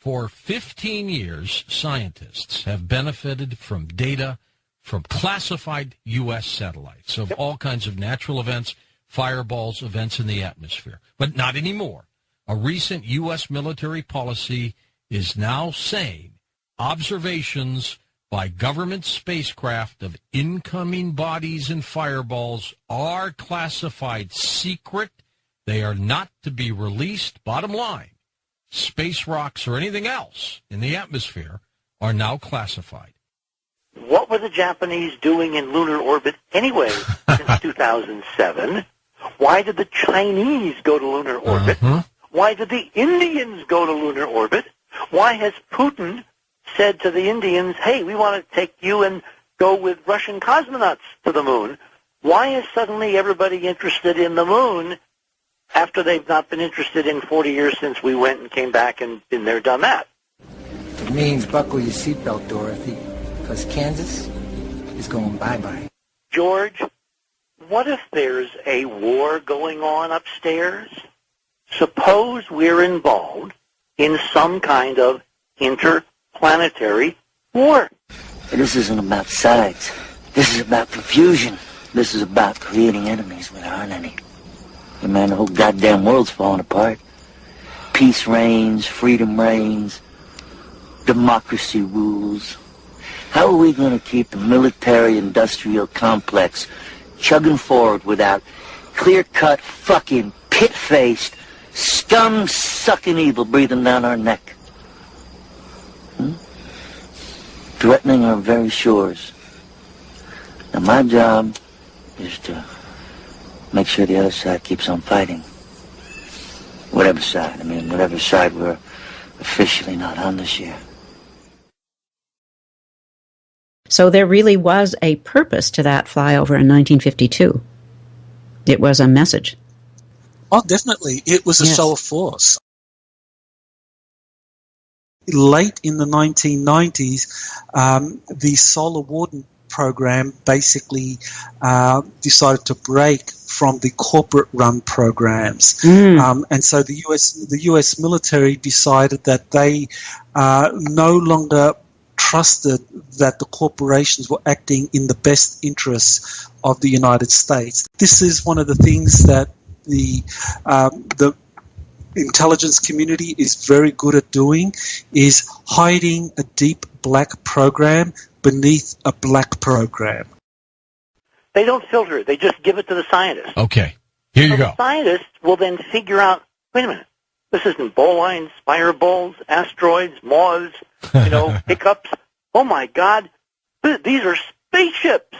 For 15 years, scientists have benefited from data from classified U.S. satellites of all kinds of natural events, fireballs, events in the atmosphere. But not anymore. A recent U.S. military policy is now saying observations by government spacecraft of incoming bodies and fireballs are classified secret. They are not to be released. Bottom line, space rocks or anything else in the atmosphere are now classified. What were the Japanese doing in lunar orbit anyway since 2007? Why did the Chinese go to lunar orbit? Why did the Indians go to lunar orbit? Why has Putin said to the Indians, hey, we want to take you and go with Russian cosmonauts to the moon? Why is suddenly everybody interested in the moon after they've not been interested in 40 years since we went and came back and been there, done that? It means buckle your seatbelt, Dorothy, because Kansas is going bye-bye. George, what if there's a war going on upstairs? Suppose we're involved in some kind of interplanetary war. This isn't about sides. This is about confusion. This is about creating enemies where there aren't any. And man, the whole goddamn world's falling apart. Peace reigns, freedom reigns, democracy rules. How are we going to keep the military-industrial complex chugging forward without clear-cut, fucking, pit-faced, scum-sucking evil breathing down our neck? Threatening our very shores. Now my job is to make sure the other side keeps on fighting. Whatever side we're officially not on this year. So there really was a purpose to that flyover in 1952. It was a message. Oh, definitely. It was a show of force. Late in the 1990s, the Solar Warden program basically decided to break from the corporate-run programs, and so the U.S. military decided that they no longer trusted that the corporations were acting in the best interests of the United States. This is one of the things that the intelligence community is very good at doing, is hiding a deep black program beneath a black program. They don't filter it. They just give it to the scientists. Okay. Here you go. The scientists will then figure out, wait a minute, this isn't bowlines, fireballs, asteroids, moths, hiccups. Oh, my God, these are spaceships.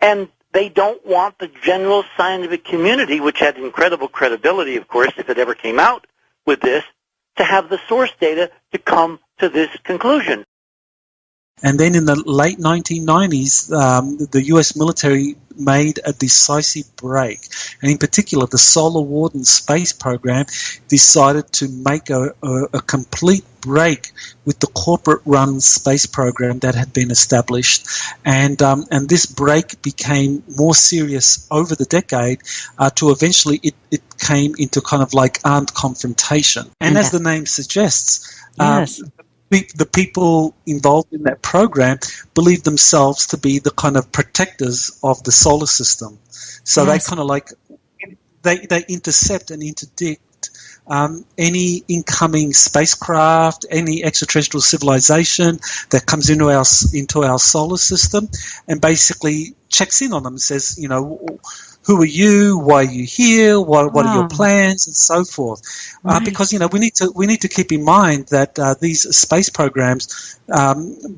And they don't want the general scientific community, which had incredible credibility, of course, if it ever came out with this, to have the source data to come to this conclusion. And then in the late 1990s, the U.S. military made a decisive break. And in particular, the Solar Warden space program decided to make a complete break with the corporate-run space program that had been established. And this break became more serious over the decade to eventually it came into kind of like armed confrontation. And as the name suggests, the people involved in that program believe themselves to be the kind of protectors of the solar system. So they kind of like, they intercept and interdict any incoming spacecraft, any extraterrestrial civilization that comes into our solar system, and basically checks in on them and says, who are you? Why are you here? What are your plans, and so forth? Because we need to keep in mind that these space programs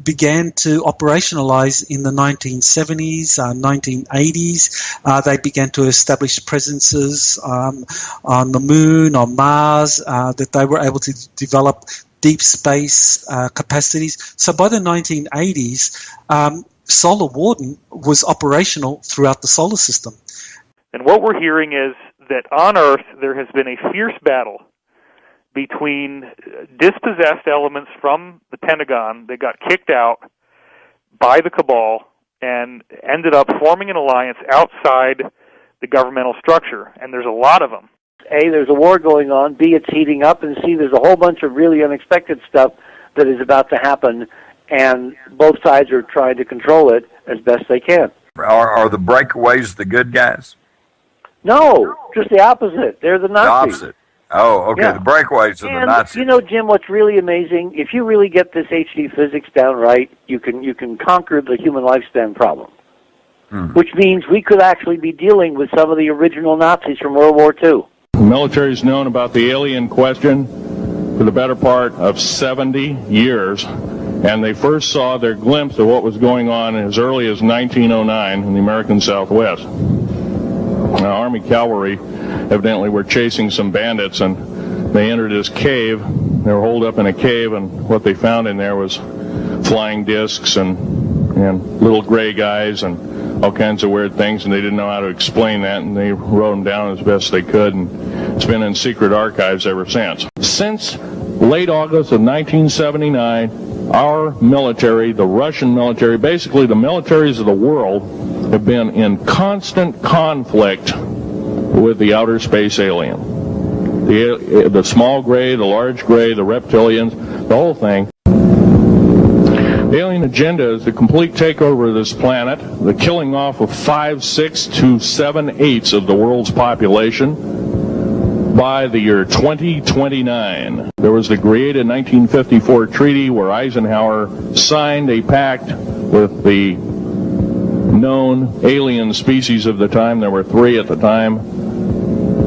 began to operationalize in the 1970s, 1980s. They began to establish presences on the moon, on Mars. That they were able to develop deep space capacities. So by the 1980s, Solar Warden was operational throughout the solar system. And what we're hearing is that on Earth there has been a fierce battle between dispossessed elements from the Pentagon that got kicked out by the cabal and ended up forming an alliance outside the governmental structure. And there's a lot of them. A, there's a war going on, B, it's heating up, and C, there's a whole bunch of really unexpected stuff that is about to happen, and both sides are trying to control it as best they can. Are the breakaways the good guys? No, just the opposite. They're the Nazis. The opposite. Oh, okay. Yeah. The breakaways are the Nazis. You know, Jim, what's really amazing, if you really get this HD physics down right, you can conquer the human lifespan problem. Which means we could actually be dealing with some of the original Nazis from World War II. The military's known about the alien question for the better part of 70 years, and they first saw their glimpse of what was going on as early as 1909 in the American Southwest. Now, Army cavalry evidently were chasing some bandits, and they entered this cave. They were holed up in a cave, and what they found in there was flying discs and little gray guys and all kinds of weird things, and they didn't know how to explain that, and they wrote them down as best they could, and it's been in secret archives ever since. Since late August of 1979, our military, the Russian military, basically the militaries of the world, have been in constant conflict with the outer space alien. The small gray, the large gray, the reptilians, the whole thing. The alien agenda is the complete takeover of this planet, the killing off of 5/6 to 7/8 of the world's population by the year 2029. There was the created 1954 treaty where Eisenhower signed a pact with the known alien species of the time. There were 3 at the time,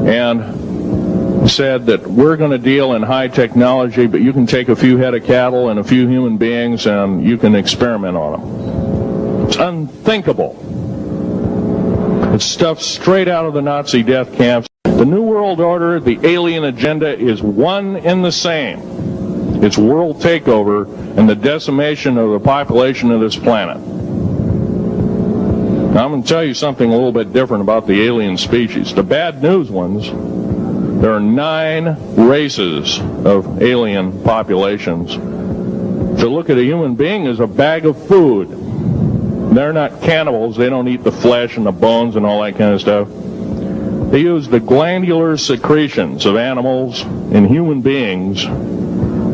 and said that we're going to deal in high technology, but you can take a few head of cattle and a few human beings and you can experiment on them. It's unthinkable. It's stuff straight out of the Nazi death camps. The New World Order, the alien agenda, is one and the same. It's world takeover and the decimation of the population of this planet. Now, I'm going to tell you something a little bit different about the alien species. The bad news ones, there are 9 races of alien populations. To look at a human being as a bag of food. They're not cannibals. They don't eat the flesh and the bones and all that kind of stuff. They use the glandular secretions of animals and human beings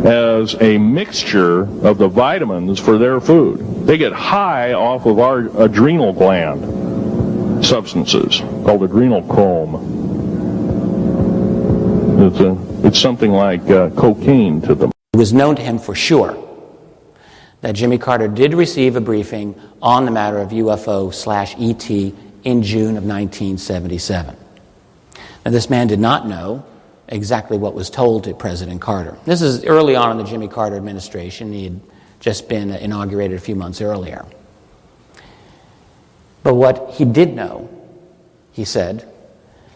as a mixture of the vitamins for their food. They get high off of our adrenal gland substances called adrenochrome. It's something like cocaine to them. It was known to him for sure that Jimmy Carter did receive a briefing on the matter of UFO/ET in June of 1977. Now, this man did not know exactly what was told to President Carter. This is early on in the Jimmy Carter administration. He had just been inaugurated a few months earlier. But what he did know, he said,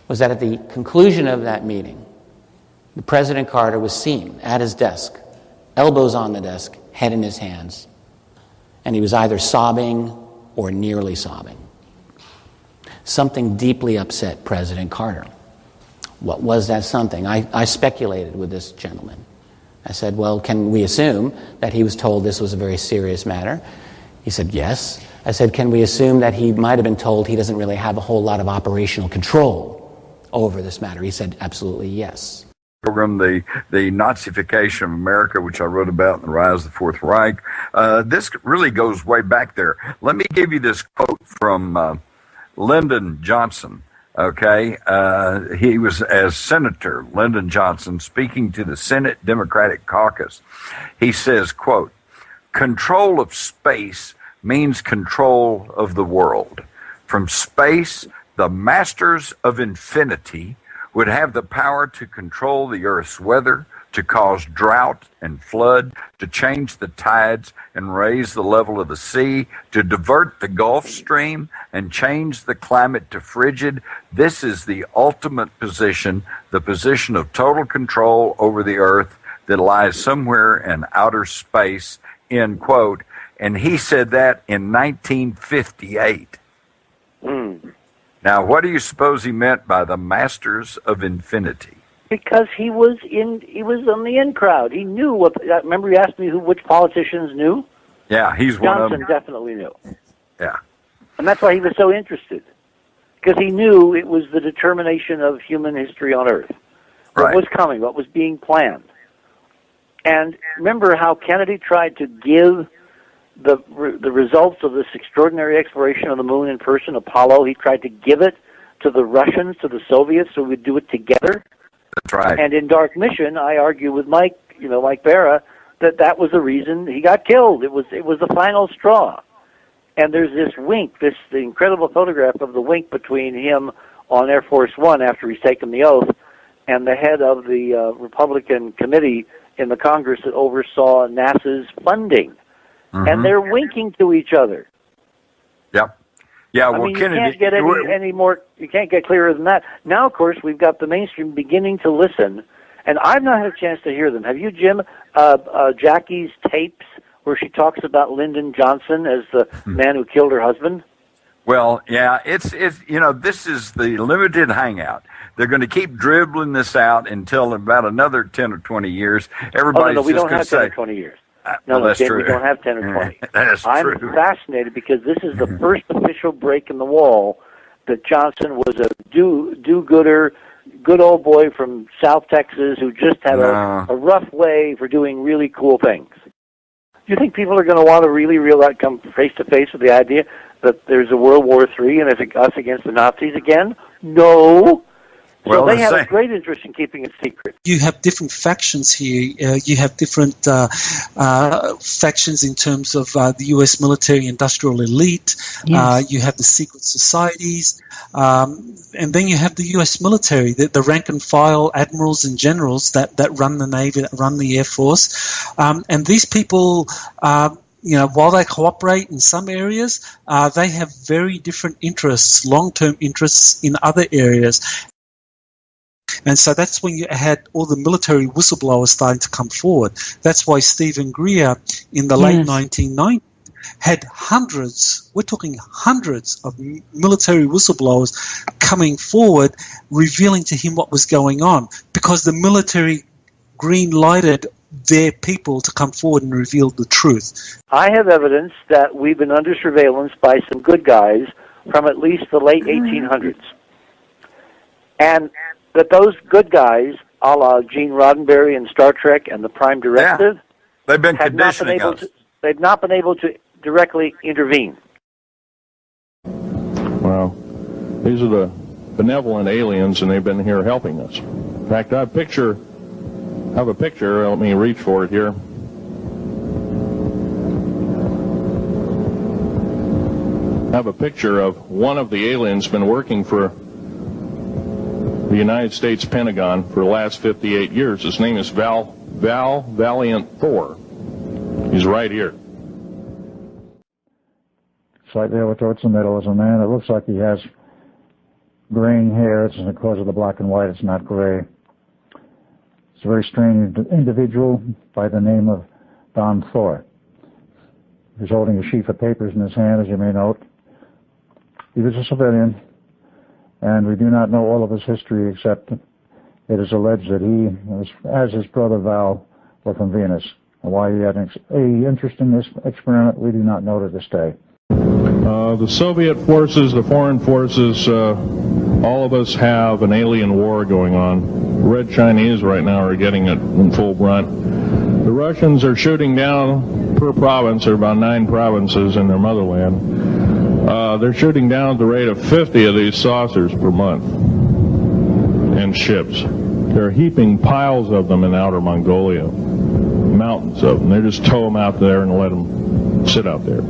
was that at the conclusion of that meeting, President Carter was seen at his desk, elbows on the desk, head in his hands, and he was either sobbing or nearly sobbing. Something deeply upset President Carter. What was that something? I speculated with this gentleman. I said, well, can we assume that he was told this was a very serious matter? He said, yes. I said, can we assume that he might have been told he doesn't really have a whole lot of operational control over this matter? He said, absolutely yes. Program, the Nazification of America, which I wrote about in The Rise of the Fourth Reich. This really goes way back there. Let me give you this quote from Lyndon Johnson. Okay, he was as Senator Lyndon Johnson speaking to the Senate Democratic Caucus. He says, quote, "Control of space means control of the world. From space, the masters of infinity would have the power to control the Earth's weather, to cause drought and flood, to change the tides and raise the level of the sea, to divert the Gulf Stream and change the climate to frigid. This is the ultimate position, the position of total control over the Earth that lies somewhere in outer space," end quote. And he said that in 1958. Now, what do you suppose he meant by the masters of infinity? Because he was on the in crowd. He knew what. Remember, you asked me which politicians knew. Yeah, he's one of them. Johnson definitely knew. Yeah, and that's why he was so interested. because he knew it was the determination of human history on Earth. What was coming, what was being planned. And remember how Kennedy tried to give the results of this extraordinary exploration of the moon in person, Apollo. He tried to give it to the Russians, to the Soviets, so we'd do it together. That's right. And in Dark Mission, I argue with Mike Barra, that was the reason he got killed. It was the final straw. And there's this wink, the incredible photograph of the wink between him on Air Force One after he's taken the oath and the head of the Republican committee in the Congress that oversaw NASA's funding. Mm-hmm. And they're winking to each other. Yep. Yeah, well, you can't get any more, you can't get clearer than that. Now, of course, we've got the mainstream beginning to listen, and I've not had a chance to hear them. Have you, Jim, Jackie's tapes where she talks about Lyndon Johnson as the man who killed her husband? Well, yeah, it's this is the limited hangout. They're going to keep dribbling this out until about another 10 or 20 years. Everybody's we just don't have 10 say, or 20 years. that's Jim, true. We don't have 10 or 20. That's I'm true. fascinated because this is the first official break in the wall that Johnson was a do-gooder, good old boy from South Texas who just had a rough way for doing really cool things. Do you think people are going to want to really come face-to-face with the idea that there's a World War III and it's us against the Nazis again? No. So they have a great interest in keeping it secret. You have different factions here. You have different factions in terms of the U.S. military-industrial elite. Yes. You have the secret societies. And then you have the U.S. military, the rank-and-file admirals and generals that run the Navy, that run the Air Force. And these people... while they cooperate in some areas, they have very different interests, long-term interests in other areas. And so that's when you had all the military whistleblowers starting to come forward. That's why Stephen Greer in the late 1990s had hundreds of military whistleblowers coming forward, revealing to him what was going on, because the military green-lighted their people to come forward and reveal the truth. I have evidence that we've been under surveillance by some good guys from at least the late 1800s. And that those good guys, a la Gene Roddenberry in Star Trek and the Prime Directive, they've been conditioning us. They've not been able to directly intervene. Well, these are the benevolent aliens, and they've been here helping us. In fact, I have a picture. Let me reach for it here. I have a picture of one of the aliens been working for the United States Pentagon for the last 58 years. His name is Val Valiant Thor. He's right here. Slightly over towards the middle is a man that looks like he has graying hair. It's because of the black and white. It's not gray. It's a very strange individual by the name of Don Thor. He's holding a sheaf of papers in his hand, as you may note. He was a civilian, and we do not know all of his history except it is alleged that he, as his brother Val, were from Venus. And why he had an interest in this experiment, we do not know to this day. The Soviet forces, the foreign forces, all of us have an alien war going on. Red Chinese right now are getting it in full brunt. The Russians are shooting down per province. There are about 9 provinces in their motherland. They're shooting down at the rate of 50 of these saucers per month and ships. They're heaping piles of them in outer Mongolia, mountains of them. They just tow them out there and let them sit out there.